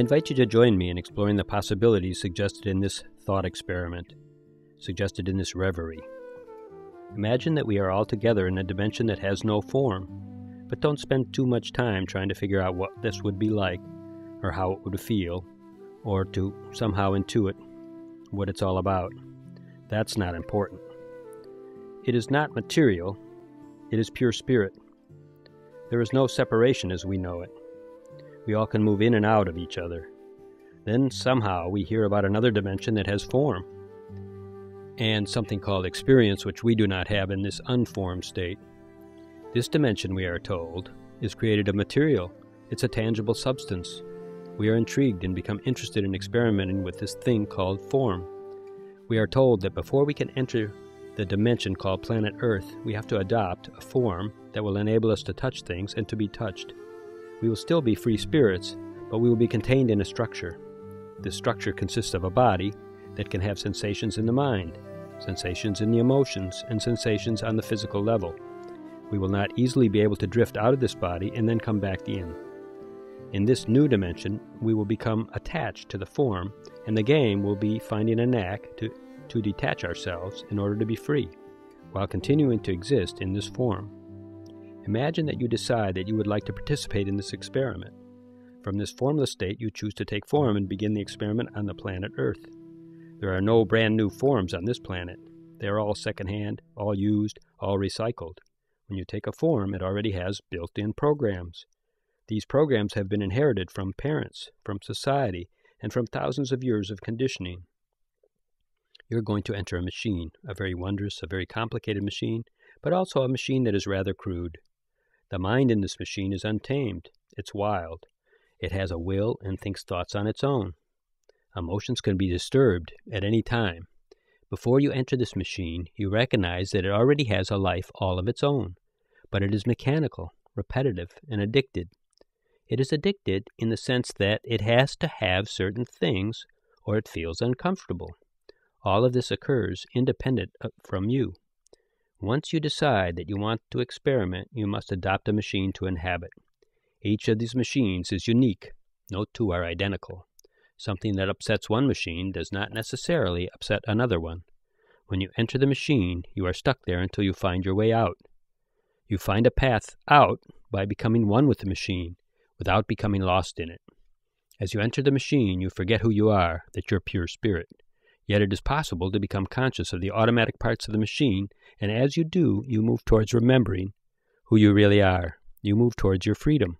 invite you to join me in exploring the possibilities suggested in this thought experiment, suggested in this reverie. Imagine that we are all together in a dimension that has no form, but don't spend too much time trying to figure out what this would be like, or how it would feel, or to somehow intuit what it's all about. That's not important. It is not material, it is pure spirit. There is no separation as we know it. We all can move in and out of each other. Then somehow we hear about another dimension that has form, and something called experience which we do not have in this unformed state. This dimension, we are told, is created of material. It's a tangible substance. We are intrigued and become interested in experimenting with this thing called form. We are told that before we can enter the dimension called planet Earth, we have to adopt a form that will enable us to touch things and to be touched. We will still be free spirits, but we will be contained in a structure. This structure consists of a body that can have sensations in the mind, sensations in the emotions, and sensations on the physical level. We will not easily be able to drift out of this body and then come back in. In this new dimension, we will become attached to the form, and the game will be finding a knack to detach ourselves in order to be free, while continuing to exist in this form. Imagine that you decide that you would like to participate in this experiment. From this formless state, you choose to take form and begin the experiment on the planet Earth. There are no brand new forms on this planet. They are all secondhand, all used, all recycled. When you take a form, it already has built-in programs. These programs have been inherited from parents, from society, and from thousands of years of conditioning. You're going to enter a machine, a very wondrous, a very complicated machine, but also a machine that is rather crude. The mind in this machine is untamed. It's wild. It has a will and thinks thoughts on its own. Emotions can be disturbed at any time. Before you enter this machine, you recognize that it already has a life all of its own, but it is mechanical, repetitive, and addicted. It is addicted in the sense that it has to have certain things or it feels uncomfortable. All of this occurs independent from you. Once you decide that you want to experiment, you must adopt a machine to inhabit. Each of these machines is unique. No two are identical. Something that upsets one machine does not necessarily upset another one. When you enter the machine, you are stuck there until you find your way out. You find a path out by becoming one with the machine, without becoming lost in it. As you enter the machine, you forget who you are, that you're pure spirit. Yet it is possible to become conscious of the automatic parts of the machine, and as you do, you move towards remembering who you really are. You move towards your freedom.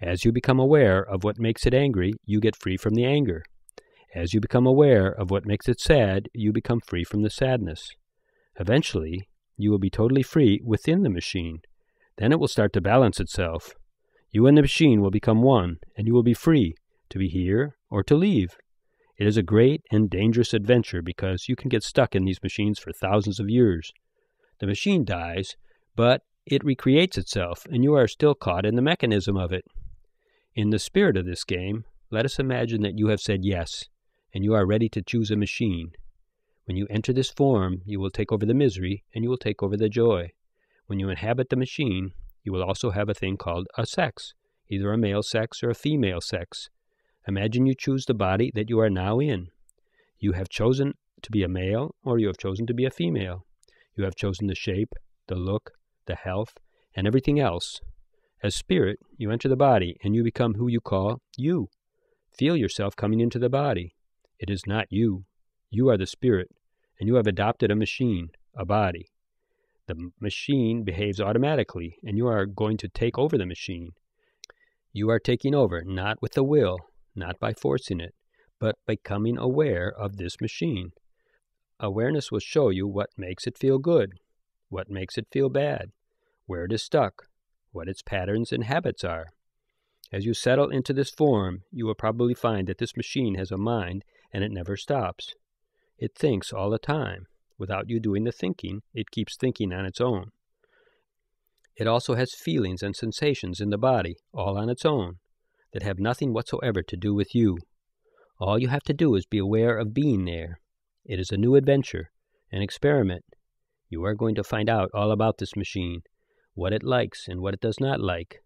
As you become aware of what makes it angry, you get free from the anger. As you become aware of what makes it sad, you become free from the sadness. Eventually, you will be totally free within the machine. Then it will start to balance itself. You and the machine will become one, and you will be free to be here or to leave. It is a great and dangerous adventure because you can get stuck in these machines for thousands of years. The machine dies, but it recreates itself, and you are still caught in the mechanism of it. In the spirit of this game, let us imagine that you have said yes, and you are ready to choose a machine. When you enter this form, you will take over the misery, and you will take over the joy. When you inhabit the machine, you will also have a thing called a sex, either a male sex or a female sex. Imagine you choose the body that you are now in. You have chosen to be a male, or you have chosen to be a female. You have chosen the shape, the look, the health, and everything else. As spirit, you enter the body, and you become who you call you. Feel yourself coming into the body. It is not you. You are the spirit, and you have adopted a machine, a body. The machine behaves automatically, and you are going to take over the machine. You are taking over, not with the will, not by forcing it, but by becoming aware of this machine. Awareness will show you what makes it feel good, what makes it feel bad, where it is stuck, what its patterns and habits are. As you settle into this form, you will probably find that this machine has a mind and it never stops. It thinks all the time. Without you doing the thinking, it keeps thinking on its own. It also has feelings and sensations in the body, all on its own, that have nothing whatsoever to do with you. All you have to do is be aware of being there. It is a new adventure, an experiment. You are going to find out all about this machine, what it likes and what it does not like,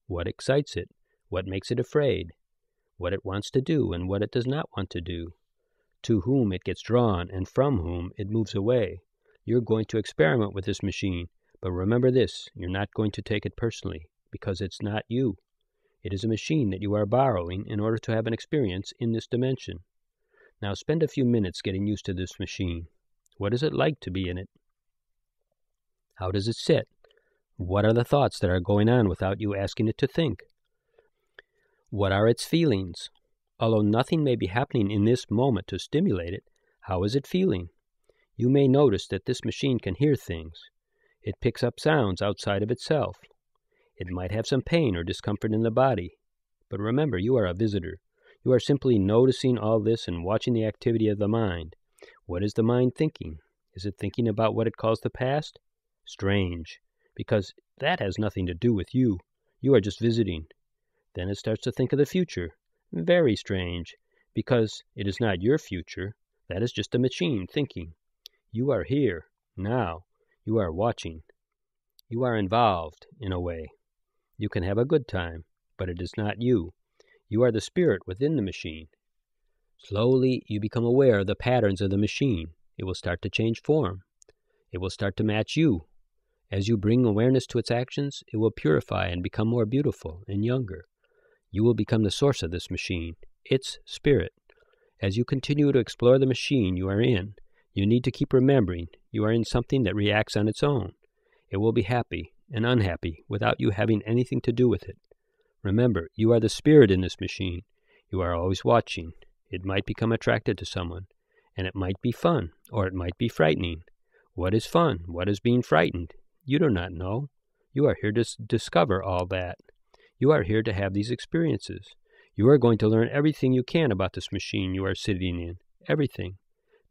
what excites it, what makes it afraid, what it wants to do and what it does not want to do, to whom it gets drawn and from whom it moves away. You're going to experiment with this machine, but remember this, you're not going to take it personally, because it's not you. It is a machine that you are borrowing in order to have an experience in this dimension. Now spend a few minutes getting used to this machine. What is it like to be in it? How does it sit? What are the thoughts that are going on without you asking it to think? What are its feelings? Although nothing may be happening in this moment to stimulate it, how is it feeling? You may notice that this machine can hear things. It picks up sounds outside of itself. It might have some pain or discomfort in the body. But remember, you are a visitor. You are simply noticing all this and watching the activity of the mind. What is the mind thinking? Is it thinking about what it calls the past? Strange, because that has nothing to do with you. You are just visiting. Then it starts to think of the future. Very strange, because it is not your future. That is just a machine thinking. You are here, now. You are watching. You are involved, in a way. You can have a good time, but it is not you. You are the spirit within the machine. Slowly, you become aware of the patterns of the machine. It will start to change form. It will start to match you. As you bring awareness to its actions, it will purify and become more beautiful and younger. You will become the source of this machine, its spirit. As you continue to explore the machine you are in, you need to keep remembering you are in something that reacts on its own. It will be happy and unhappy without you having anything to do with it. Remember, you are the spirit in this machine. You are always watching. It might become attracted to someone, and it might be fun, or it might be frightening. What is fun? What is being frightened? You do not know. You are here to discover all that. You are here to have these experiences. You are going to learn everything you can about this machine you are sitting in. Everything.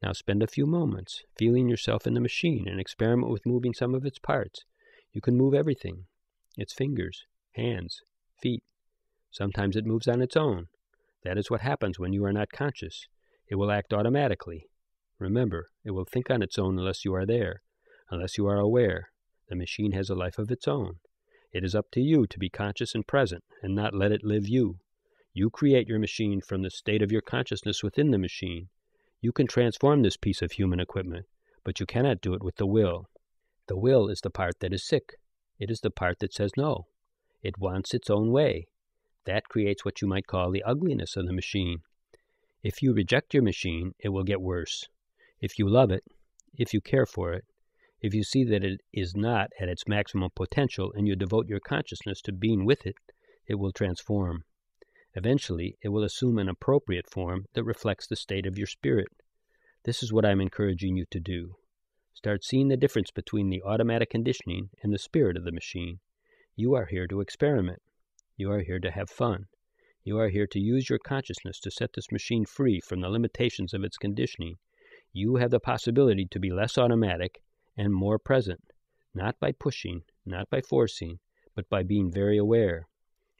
Now spend a few moments feeling yourself in the machine and experiment with moving some of its parts. You can move everything. Its fingers, hands, feet. Sometimes it moves on its own. That is what happens when you are not conscious. It will act automatically. Remember, it will think on its own unless you are there, unless you are aware. The machine has a life of its own. It is up to you to be conscious and present, and not let it live you. You create your machine from the state of your consciousness within the machine. You can transform this piece of human equipment, but you cannot do it with the will. The will is the part that is sick. It is the part that says no. It wants its own way. That creates what you might call the ugliness of the machine. If you reject your machine, it will get worse. If you love it, if you care for it, if you see that it is not at its maximum potential and you devote your consciousness to being with it, it will transform. Eventually, it will assume an appropriate form that reflects the state of your spirit. This is what I'm encouraging you to do. Start seeing the difference between the automatic conditioning and the spirit of the machine. You are here to experiment. You are here to have fun. You are here to use your consciousness to set this machine free from the limitations of its conditioning. You have the possibility to be less automatic and more present, not by pushing, not by forcing, but by being very aware.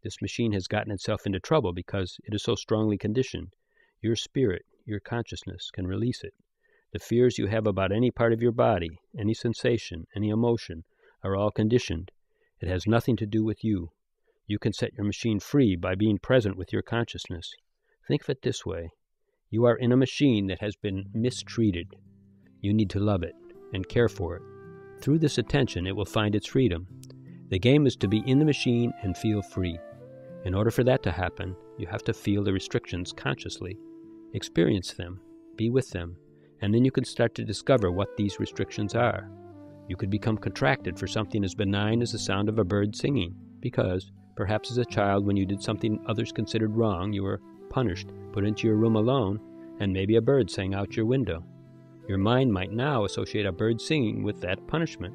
This machine has gotten itself into trouble because it is so strongly conditioned. Your spirit, your consciousness, can release it. The fears you have about any part of your body, any sensation, any emotion, are all conditioned. It has nothing to do with you. You can set your machine free by being present with your consciousness. Think of it this way. You are in a machine that has been mistreated. You need to love it and care for it. Through this attention, it will find its freedom. The game is to be in the machine and feel free. In order for that to happen, you have to feel the restrictions consciously. Experience them, be with them, and then you can start to discover what these restrictions are. You could become contracted for something as benign as the sound of a bird singing, because, perhaps as a child when you did something others considered wrong, you were punished, put into your room alone, and maybe a bird sang out your window. Your mind might now associate a bird singing with that punishment.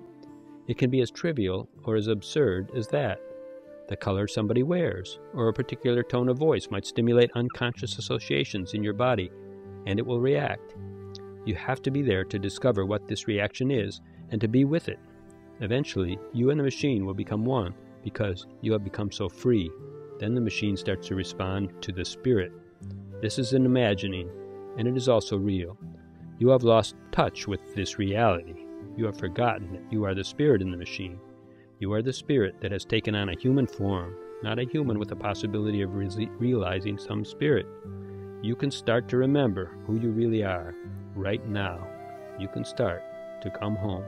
It can be as trivial or as absurd as that. The color somebody wears, or a particular tone of voice might stimulate unconscious associations in your body, and it will react. You have to be there to discover what this reaction is and to be with it. Eventually, you and the machine will become one because you have become so free. Then the machine starts to respond to the spirit. This is an imagining, and it is also real. You have lost touch with this reality. You have forgotten that you are the spirit in the machine. You are the spirit that has taken on a human form. not a human with the possibility of realizing some spirit. You can start to remember who you really are right now. You can start to come home.